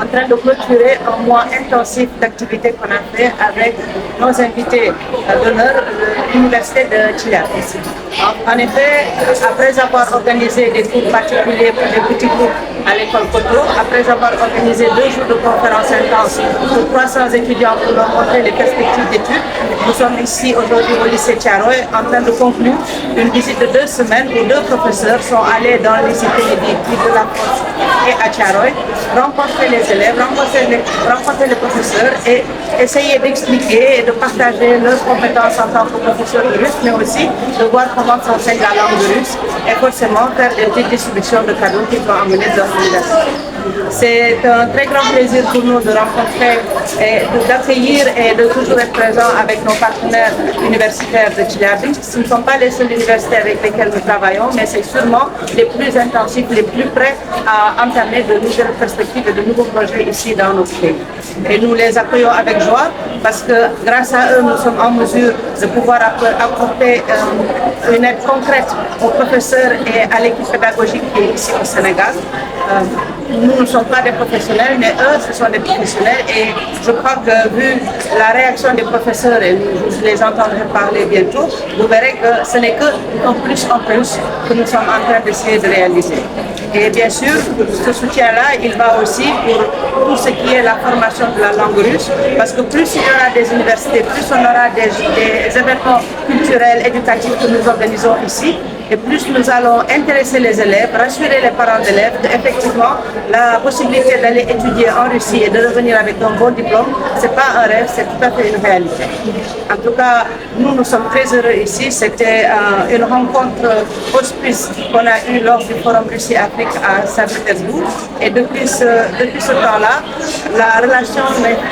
en train de clôturer un mois intensif d'activités qu'on a fait avec nos invités d'honneur de l'Université de Chiliab. En effet, après avoir organisé des cours particuliers pour des petits groupes à l'école Koto, après avoir organisé 2 jours de conférences intenses pour 300 étudiants pour leur montrer les perspectives d'études, nous sommes ici aujourd'hui au lycée Thiaroye en train de conclure une visite de 2 semaines où 2 professeurs sont allés dans les cités de la France et à Thiaroye, rencontrer les élèves, rencontrer les professeurs et essayer d'expliquer et de partager leurs compétences en tant que professeurs de russe, mais aussi de voir comment s'enseigne la langue russe et forcément faire des petites distributions de cadeaux qui vont amener dans l'université. C'est un très grand plaisir pour nous de rencontrer et d'accueillir et de toujours être présents avec nos partenaires universitaires de Tcheliabinsk. Ce ne sont pas les seuls universités avec lesquels nous travaillons, mais c'est sûrement les plus intensifs, les plus prêts à entamer de nouvelles perspectives et de nouveaux projets ici dans notre pays. Et nous les accueillons avec joie parce que grâce à eux, nous sommes en mesure de pouvoir apporter une aide concrète aux professeurs et à l'équipe pédagogique qui est ici au Sénégal. Nous ne sommes pas des professionnels, mais eux, ce sont des professionnels et je crois que vu la réaction des professeurs, et vous les entendrez parler bientôt, vous verrez que ce n'est qu'un plus en plus que nous sommes en train d'essayer de réaliser. Et bien sûr, ce soutien-là, il va aussi pour tout ce qui est la formation de la langue russe, parce que plus il y aura des universités, plus on aura des événements culturels, éducatifs que nous organisons ici, et plus nous allons intéresser les élèves, rassurer les parents d'élèves qu'effectivement la possibilité d'aller étudier en Russie et de revenir avec un bon diplôme, ce n'est pas un rêve, c'est tout à fait une réalité. En tout cas, nous sommes très heureux ici. C'était une rencontre auspice qu'on a eue lors du Forum Russie-Afrique à Saint-Pétersbourg. Et depuis ce temps-là, la relation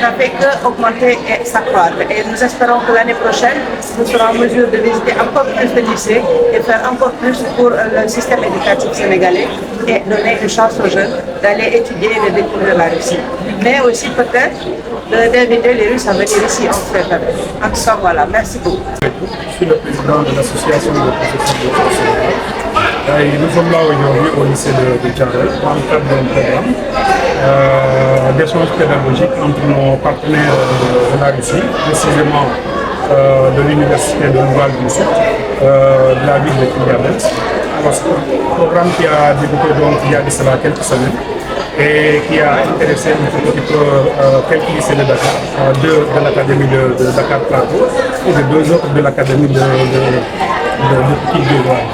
n'a fait qu'augmenter et s'accroître. Et nous espérons que l'année prochaine, nous serons en mesure de visiter encore plus de lycées et faire encore plus pour le système éducatif sénégalais et donner une chance aux jeunes d'aller étudier et de découvrir la Russie. Mais aussi peut-être d'inviter les Russes à venir ici en fait. En tout cas, voilà, merci beaucoup. Je suis le président de l'association de professeurs de Sénégal. Et nous sommes là aujourd'hui au lycée de Thiaroye dans le cadre d'un programme d'échange pédagogique entre nos partenaires de la Russie, précisément de l'université de Louvain du Sud, de la ville de Tcheliabinsk. C'est un programme qui a débuté donc il y a de cela quelques semaines et qui a intéressé un petit peu quelques lycées de Dakar, 2 de l'académie de Dakar Plateau et de 2 autres de l'académie de Petite-Gauloise.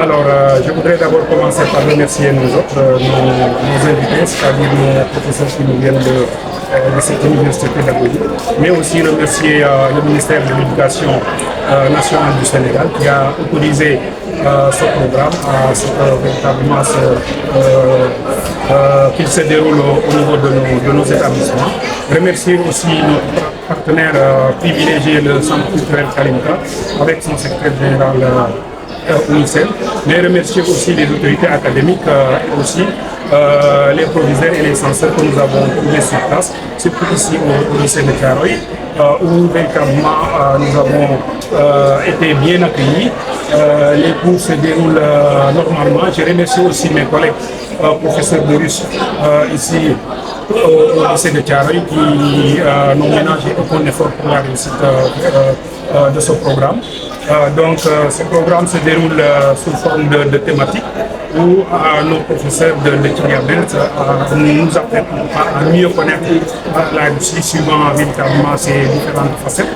Alors, je voudrais d'abord commencer par remercier nos invités, c'est-à-dire nos professeurs qui nous viennent de cette université pédagogique, mais aussi remercier le ministère de l'Éducation nationale du Sénégal qui a autorisé ce programme véritablement qu'il se déroule au niveau de nos établissements. Remercier aussi notre partenaire privilégié, le Centre culturel Kalinka, avec son secrétaire général UNICEF, mais remercier aussi les autorités académiques et aussi les proviseurs et les censeurs que nous avons trouvés sur place, surtout ici au lycée de Thiaroye, où véritablement nous avons été bien accueillis. Les cours se déroulent normalement. Je remercie aussi mes collègues professeurs de russe ici au lycée de Thiaroye qui n'ont ménagé aucun effort pour la réussite de ce programme. Donc ce programme se déroule sous forme de thématique où nos professeurs de Tcheliabinsk nous apprennent à mieux connaître la Russie suivant véritablement ses différentes facettes.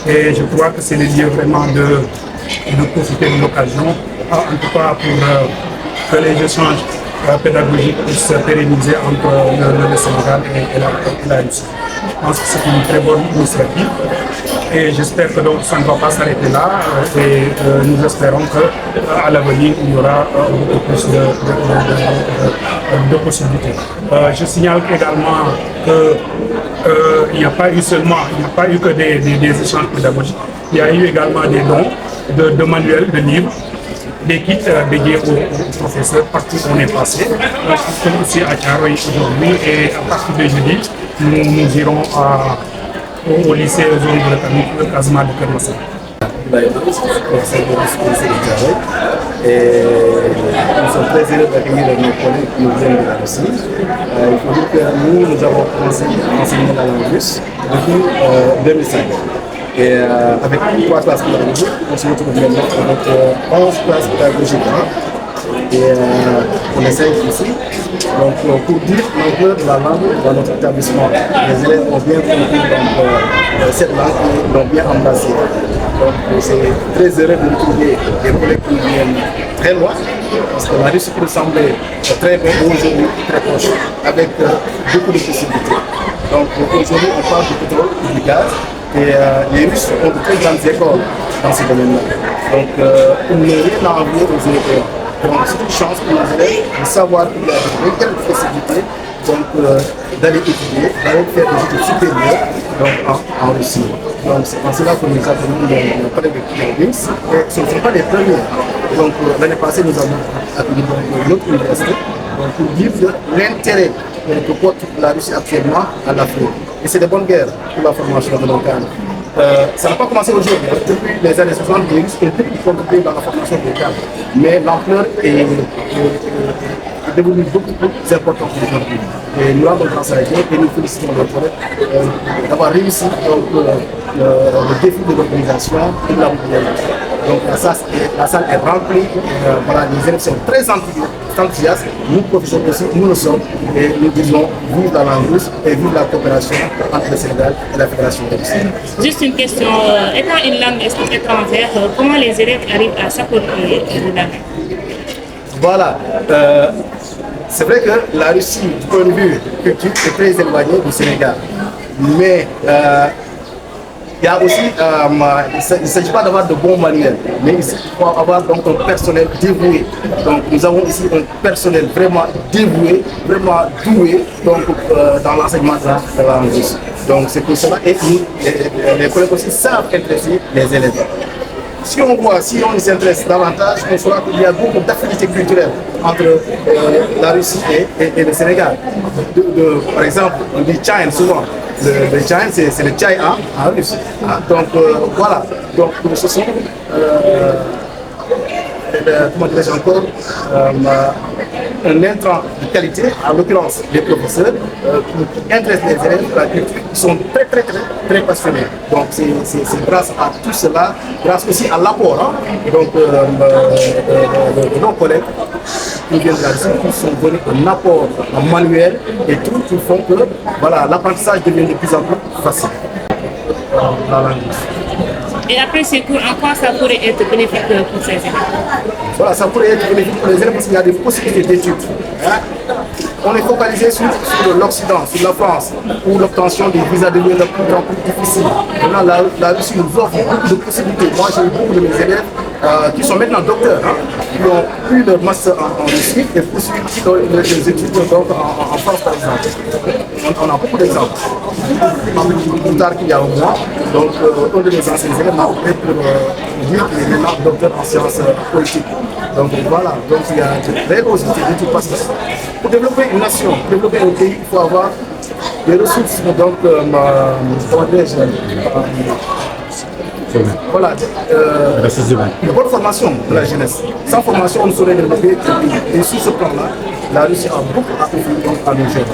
Et je crois que c'est le lieu vraiment de profiter de l'occasion, en tout cas pour que les échanges pédagogiques puissent se pérenniser entre le Sénégal et la Russie. Je pense que c'est une très bonne initiative et j'espère que donc ça ne va pas s'arrêter là et nous espérons qu'à l'avenir il y aura beaucoup plus de possibilités. Je signale également qu'il n'y a pas eu que des échanges pédagogiques, il y a eu également des dons de manuels, de livres, des kits dédiés aux professeurs partout où on est passé, comme aussi à Thiaroye aujourd'hui et à partir de jeudi, nous irons au lycée zone de Kazma de Kermassar. Professeur de lycée de Thiaroye et nous sommes très heureux d'accueillir nos collègues qui nous viennent de la Russie. Il faut dire que nous avons commencé à enseigner la langue russe depuis 2005. Et avec 3 classes pédagogiques, on se retrouve maintenant avec 11 classes pédagogiques. Et on essaye ici. Donc, pour dire l'ampleur de la langue dans notre établissement, les élèves ont bien compris cette langue et l'ont bien embrassée. Donc, c'est très heureux de retrouver des collègues qui viennent très loin, parce que la Russie peut sembler très bien aujourd'hui, très proche, avec beaucoup de possibilités. Donc, aujourd'hui, on parle du pétrole et du gaz. Et les Russes ont de très grandes écoles dans ce domaine-là. Donc, il n'y a rien à envier aux Européens. Donc, c'est une chance pour les élèves de savoir qu'il y a de réelles possibilités d'aller étudier, d'aller faire des études supérieures en Russie. Donc, c'est pour cela que nous appelons les collègues de Wings. Et ce ne sont pas les premiers. Donc, l'année passée, nous avons accueilli notre université pour dire l'intérêt que porte la Russie actuellement à l'Afrique. Et c'est de bonnes guerres pour la formation de nos cadres. Ça n'a pas commencé aujourd'hui. Depuis les années 70, les Russes ont beaucoup contribué dans la formation des cadres. Mais l'ampleur est devenue beaucoup plus importante aujourd'hui. Et nous rendons grâce à Dieu et nous félicitons les collègues d'avoir réussi le défi de l'organisation et de la mobilisation. Donc la salle est remplie, voilà, les élèves sont très enthousiastes, nous professeurs aussi, nous le sommes, et nous disons vive la langue russe et vive la coopération entre le Sénégal et la Fédération de Russie. Juste une question, étant une langue étrangère, comment les élèves arrivent à s'approprier la langue? Voilà, c'est vrai que la Russie, du point de vue culture, est très éloignée du Sénégal, mais il y a aussi, il ne s'agit pas d'avoir de bons manuels, mais il faut avoir donc un personnel dévoué. Donc nous avons ici un personnel vraiment dévoué, vraiment doué dans l'enseignement de la langue russe. Donc c'est pour cela et les collègues aussi savent intéresser les élèves. Si on s'intéresse davantage, on saura qu'il y a beaucoup d'affinités culturelles entre la Russie et le Sénégal. Par exemple, on dit Chine souvent. Le Chine, c'est le chai en russe. Donc voilà. Donc ce sont, comment dirais-je encore, un intrant de qualité, en l'occurrence les professeurs, qui intéressent les élèves de la culture, qui sont très passionnés. Donc c'est grâce à tout cela, grâce aussi à l'apport de nos collègues qui viennent de la Russie, qui sont donnés un apport en manuel et tout, qui font que voilà, l'apprentissage devient de plus en plus facile dans la langue. Et après ces cours, en quoi ça pourrait être bénéfique pour ces élèves? Voilà, ça pourrait être bénéfique pour les élèves parce qu'il y a des possibilités d'études. On est focalisé sur l'Occident, sur la France, où l'obtention des visas devient de plus en plus difficile. Maintenant, la Russie nous offre beaucoup de possibilités. Moi, j'ai eu beaucoup de mes élèves qui sont maintenant docteurs, qui ont eu leur master en Russie et poursuivent leurs études en France, par exemple. On a beaucoup d'exemples. Plus tard qu'il y a un mois, donc un de mes anciens élèves m'a appelé pour dire qu'il est maintenant docteur en sciences politiques. Donc voilà, donc il y a de réelles possibilités d'études parce que pour développer une nation, pour développer un pays, il faut avoir des ressources, donc comment dirais-je, voilà, une bonne formation de la jeunesse. Sans formation, on ne saurait développer le pays. Et sur ce plan-là, la Russie a beaucoup à offrir à nos jeunes.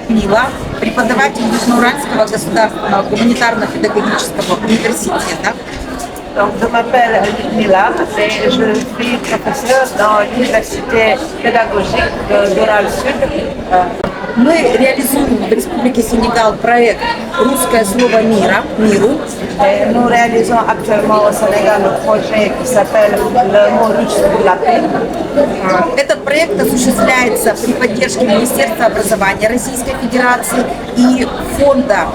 Мила, преподаватель Южноуральского государственного гуманитарно-педагогического университета. Donc, je m'appelle Mila et je suis professeure dans l'université pédagogique d'Ural Sud. Мы реализуем в Республике Сенегал проект «Русское слово миру». Et nous réalisons actuellement au Sénégal un projet qui s'appelle le mot russe pour la paix. Этот проект осуществляется при поддержке Министерства образования Российской Федерации и Фонда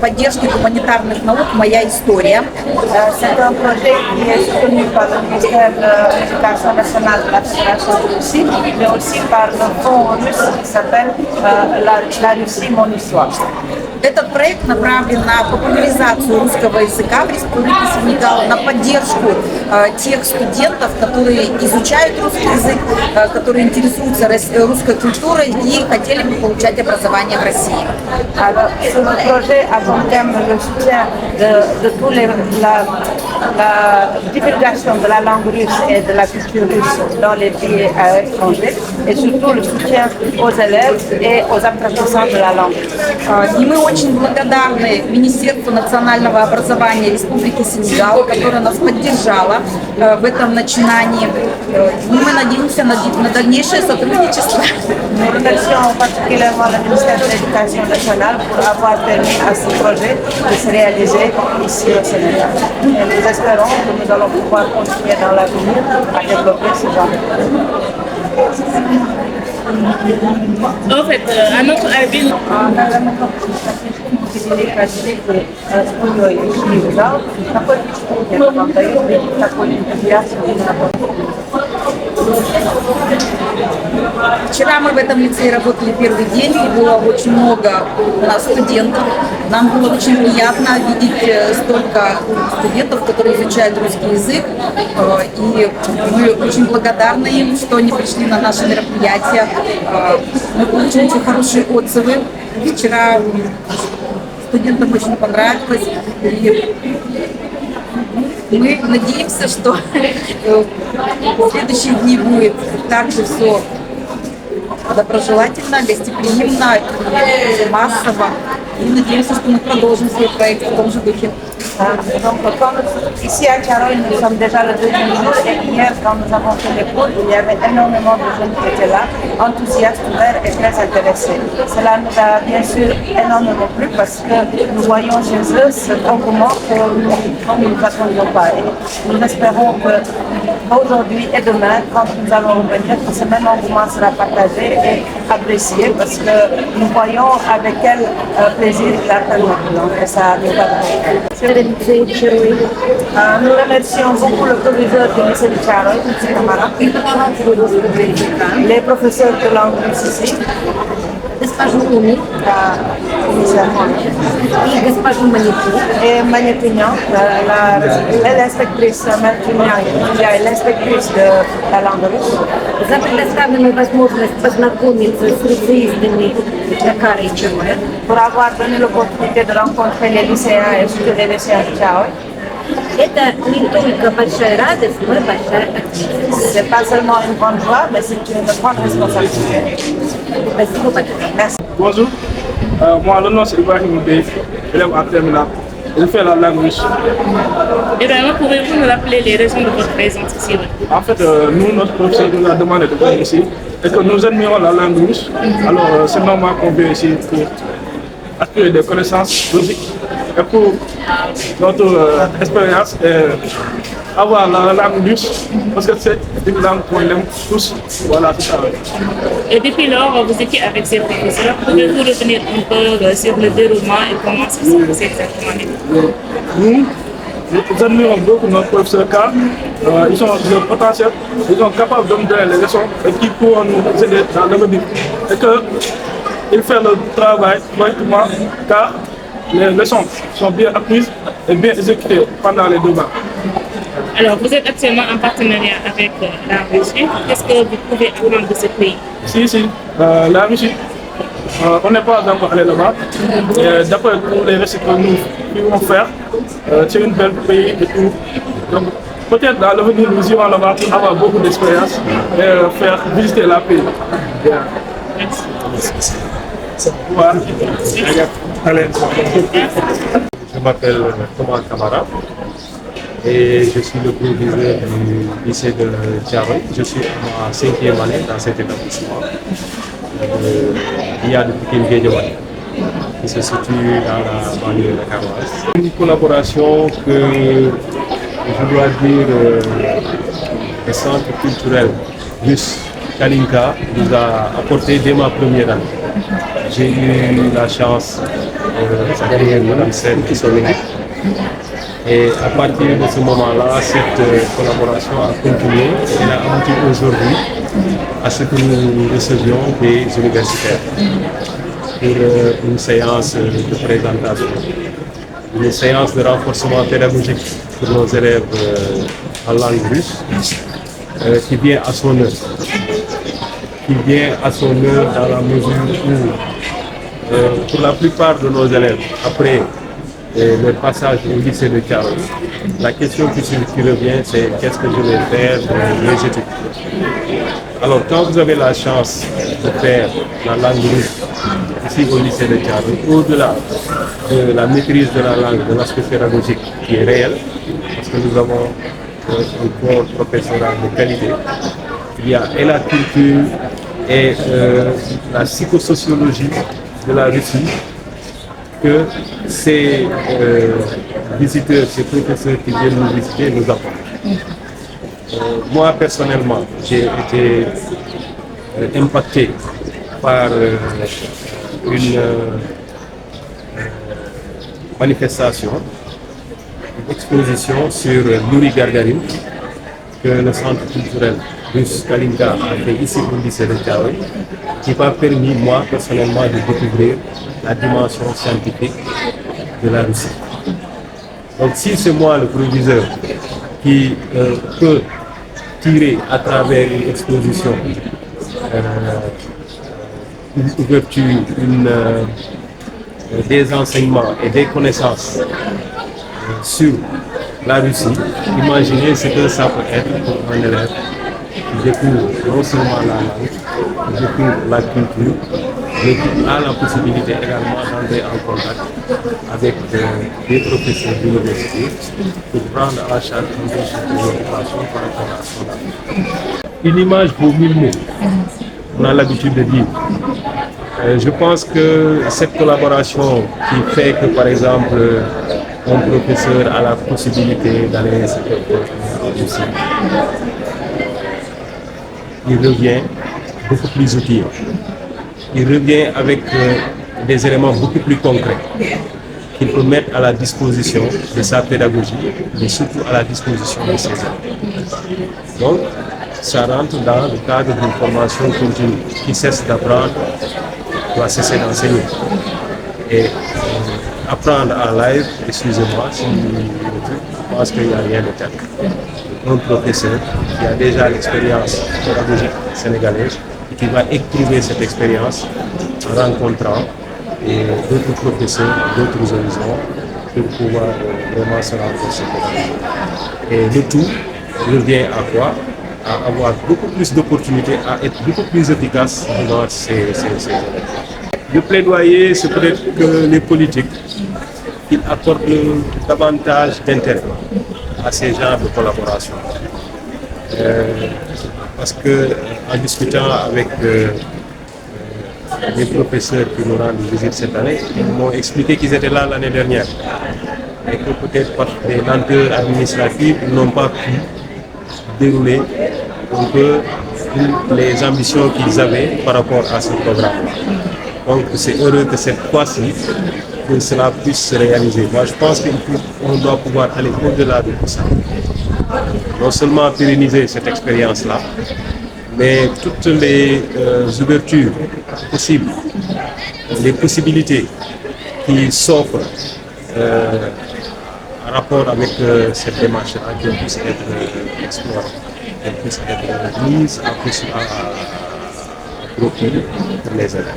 поддержки гуманитарных наук «Моя история». C'est un projet qui est soutenu par le ministère de l'Éducation nationale de la Fédération de Russie, mais aussi par le fonds russe qui s'appelle la Russie, mon histoire. Этот проект направлен на популяризацию русского языка в Республике Сенегал, на поддержку тех студентов, которые изучают русский язык, которые интересуются русской культурой и хотели бы получать образование в России. Alors, ce projet a comme thème le soutien de tous la divulgation de la langue russe et de la culture russe dans les pays étrangers et surtout le soutien aux élèves et aux apprenants de la langue. И мы очень благодарны Министерству национального образования Республики Сенегал, которое нас поддержало в этом начинании. Мы надеемся на дальнейшее сотрудничество. Nous remercions particulièrement le ministère de l'Éducation nationale pour avoir permis à ce projet de se réaliser ici au Sénégal. Et nous espérons que nous allons pouvoir continuer dans l'avenir à développer ce genre de projet. En fait, à notre avis, Вчера мы в этом лицее работали первый день, и было очень много у нас студентов. Нам было очень приятно видеть столько студентов, которые изучают русский язык. И мы очень благодарны им, что они пришли на наше мероприятие. Мы получили очень хорошие отзывы. Вчера студентам очень понравилось. И мы надеемся, что в следующие дни будет также все доброжелательно, гостеприимно и массово. И надеемся, что мы продолжим свой проект в том же духе. Donc, comme ici à Tcharoy, nous sommes déjà le deuxième jour et hier, quand nous avons fait les cours, il y avait énormément de jeunes qui étaient là, enthousiastes, ouverts et très intéressés. Cela nous a bien sûr énormément plu parce que nous voyons chez eux cet engouement que nous ne attendions pas. Et nous espérons qu'aujourd'hui et demain, quand nous allons revenir, que ce même engouement sera partagé et apprécié parce que nous voyons avec quel plaisir ils apprennent notre langue et ça nous va bien. Nous remercions beaucoup le proviseur du lycée de Tcharoy, M. Kamara, les professeurs de langue russe ici, Госпожу Уми commissaire и госпожу Манипу. et Magnetignan, l'inspectrice Magnetignan, qui est l'inspectrice de la langue russe. За предоставленную возможность познакомиться с лицеистами Дакара и Чароя. Pour avoir donné l'opportunité de rencontrer les lycéens et surtout les lycéens de Tcharoy. Это не только большая радость, но и большая ответственность. Ce n'est pas seulement une grande joie, mais c'est une grande responsabilité. Спасибо большое. Merci. Bonjour, moi le nom c'est Ibrahim Bey, élève en terminale. Je fais la langue russe. également, pouvez-vous nous rappeler les raisons de votre présence ici? En fait, nous, notre professeur nous a demandé de venir ici et que nous admirons la langue russe. Alors, c'est normal qu'on vienne ici pour acquérir des connaissances logiques et pour notre expérience et avoir la langue russe parce que c'est une langue qu'on aime tous. Voilà, c'est ça. Et depuis lors, vous étiez avec ces professeurs. Pouvez-vous revenir un peu sur le déroulement et comment ça s'est passé exactement? Nous admirons beaucoup notre professeur car ils sont de potentiel, ils sont capables de nous donner les leçons et qui pourront nous aider dans l'avenir. Et qu'ils font le travail correctement car les leçons sont bien apprises et bien exécutées pendant les débats. Alors, vous êtes actuellement en partenariat avec la Russie. Qu'est-ce que vous pouvez apprendre de ce pays? Si, la Russie, on n'est pas encore allé là-bas. D'après tous les récits que nous pouvons faire, c'est un bel pays et tout. Donc, peut-être dans l'avenir, nous irons là-bas pour avoir beaucoup d'expérience et faire visiter la pays. Voilà. Allez. Je m'appelle Thomas Kamara et je suis le proviseur du lycée de Tcharoy. Je suis en 5e année dans cet établissement. Il y a le Pikine Guédiawaye qui se situe dans la banlieue de Dakaroise. Une collaboration que je dois dire le centre culturel russe Kalinka nous a apporté dès ma première année. J'ai eu la chance d'accueillir Mme Sen qui sont venues. Et à partir de ce moment-là, cette collaboration a continué et elle a abouti aujourd'hui à ce que nous recevions des universitaires pour une séance de présentation, une séance de renforcement pédagogique pour nos élèves en langue russe qui vient à son heure. Qui vient à son heure dans la mesure où, pour la plupart de nos élèves, après et le passage au lycée de Thiaroye, la question qui revient, c'est qu'est-ce que je vais faire de mes études. Alors, quand vous avez la chance de faire la langue russe ici au lycée de Thiaroye, au-delà de la maîtrise de la langue, de l'aspect pédagogique qui est réel, parce que nous avons un corps professoral de qualité, il y a et la culture et la psychosociologie de la Russie que ces visiteurs, ces professeurs qui viennent nous visiter nous apportent. Moi personnellement, j'ai été impacté par une manifestation, une exposition sur Yuri Gagarin que le centre culturel russe Kalinka a fait ici au lycée de Thiaroye, qui m'a permis, moi, personnellement, de découvrir la dimension scientifique de la Russie. Donc, si c'est moi, le proviseur, qui peut tirer à travers une exposition, une ouverture, des enseignements et des connaissances sur la Russie, imaginez ce que ça peut être pour un élève qui découvre non seulement la langue, qui découvre la culture, mais qui a la possibilité également d'entrer en contact avec des professeurs d'université pour prendre en charge une préoccupation par rapport à son langue. Une image vaut 1000 mots, on a l'habitude de dire. Je pense que cette collaboration qui fait que, par exemple, un professeur a la possibilité d'aller se faire en Russie, il revient beaucoup plus utile. Il revient avec des éléments beaucoup plus concrets qu'il peut mettre à la disposition de sa pédagogie, mais surtout à la disposition de ses élèves. Donc, ça rentre dans le cadre d'une formation continue. Qui cesse d'apprendre doit cesser d'enseigner. Et apprendre en live, excusez-moi, je pense qu'il n'y a rien de tel. Un professeur qui a déjà l'expérience pédagogique sénégalaise et qui va éprouver cette expérience en rencontrant d'autres professeurs, d'autres horizons pour pouvoir vraiment se renforcer. Et le tout revient à quoi? À avoir beaucoup plus d'opportunités, à être beaucoup plus efficace dans ces élèves. Le plaidoyer, c'est peut-être que les politiques qu'ils accordent davantage d'intérêt à ces genres de collaboration. Parce que en discutant avec les professeurs qui nous rendent visite cette année, ils m'ont expliqué qu'ils étaient là l'année dernière et que peut-être par des lenteurs administratives, ils n'ont pas pu dérouler un peu les ambitions qu'ils avaient par rapport à ce programme. Donc c'est heureux que cette fois-ci, que cela puisse se réaliser. Moi je pense qu'on doit pouvoir aller au-delà de tout ça. Non seulement pérenniser cette expérience-là, mais toutes les ouvertures possibles, les possibilités qui s'offrent en rapport avec cette démarche-là, qui puissent être explorées, qui puissent être mises à profit pour les élèves.